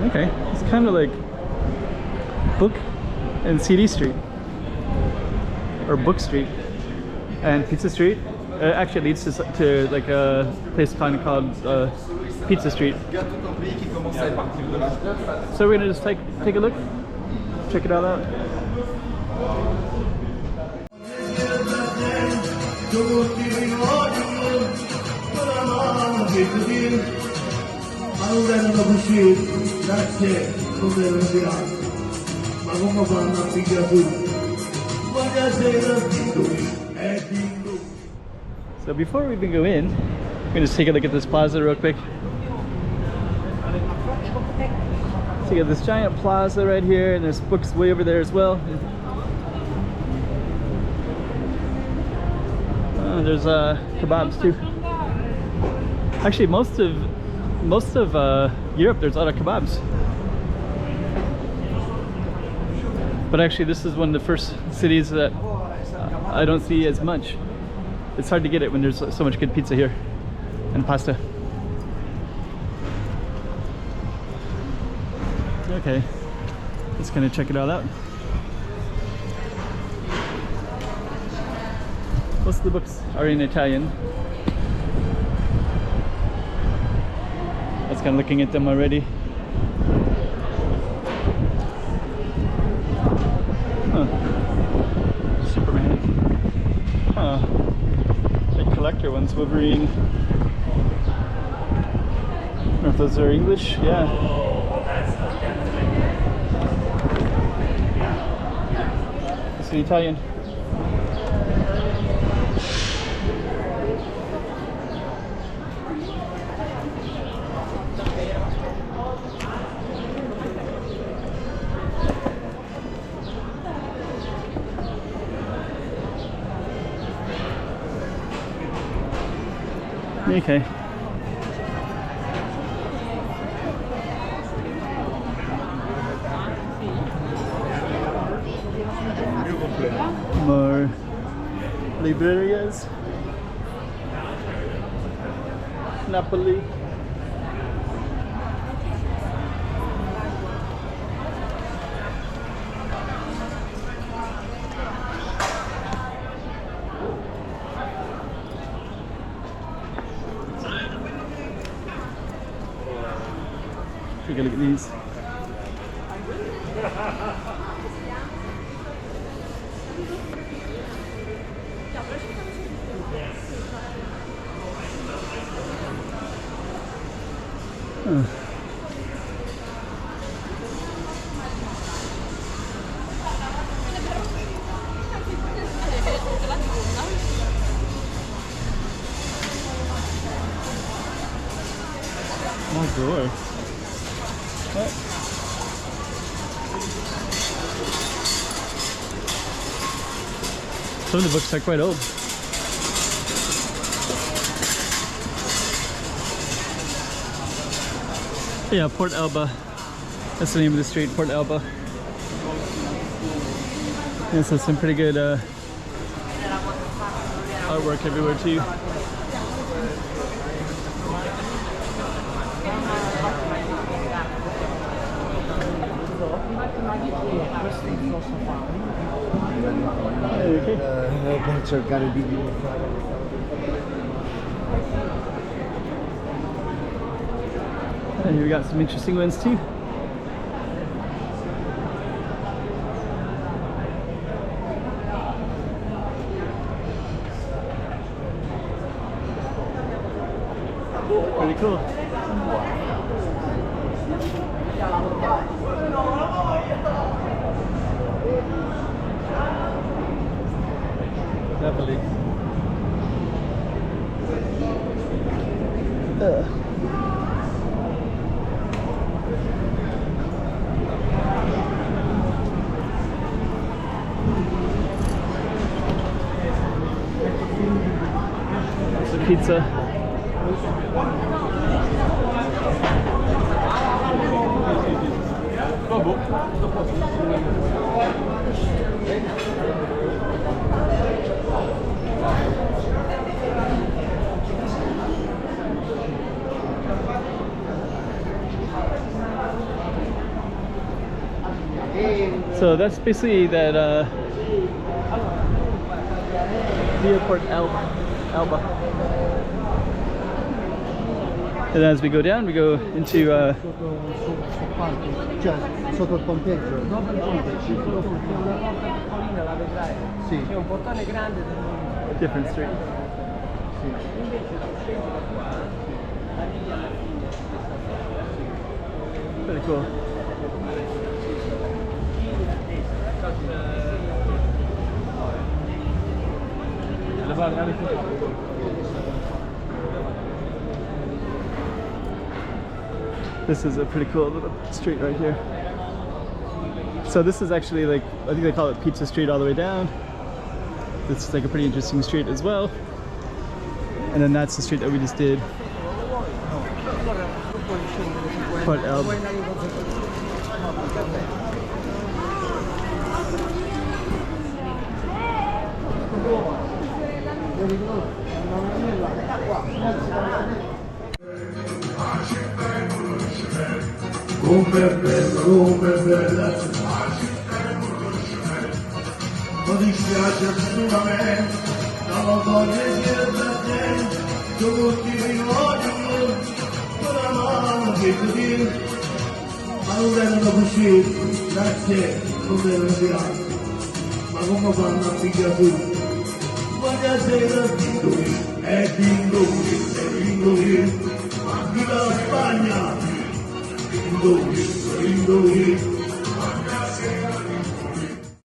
Okay, it's kind of like Book and CD Street, or Book Street and Pizza Street. It actually leads to like a place called Pizza Street. So we're gonna just take a look, check it all out. So before we even go in, we're gonna just take a look at this plaza real quick. So you got this giant plaza right here, and there's books way over there as well. There's kebabs too. Actually, most of Europe, there's a lot of kebabs. But actually, this is one of the first cities that I don't see as much. It's hard to get it when there's so much good pizza here and pasta. Okay, let's kind of check it all out. Most of the books are in Italian. I was kind of looking at them already. Huh. Superman. Huh. Big collector ones, Wolverine. I don't know if those are English. Yeah. It's in Italian. Okay. More librarias. Napoli. Take a look at these. Oh, door. What? Some of the books are quite old. Yeah, Port Alba. That's the name of the street, Port Alba. Yeah, so some pretty good artwork everywhere too. Per cercare di And here we got some interesting ones too. Pretty cool. Napoli. It's a pizza. So that's basically that the airport Alba. And as we go down, we go into Sotto il ponteggio. Sì. C'è un portone grande a different street. Pretty cool. This is a pretty cool little street right here. So this is actually like, I think they call it Pizza Street all the way down. This is like a pretty interesting street as well. And then that's the street that we just did. Port Alba. Come bella, non dispiace assolutamente, non voglio dire da te, tutti i ricordi, con la mano che tu dici, ma non vengono così, grazie, non devono tirare, ma come fanno a pigliare tu? Voglio essere dindoli, e dindoli, ma chi la Spagna? Dindoli,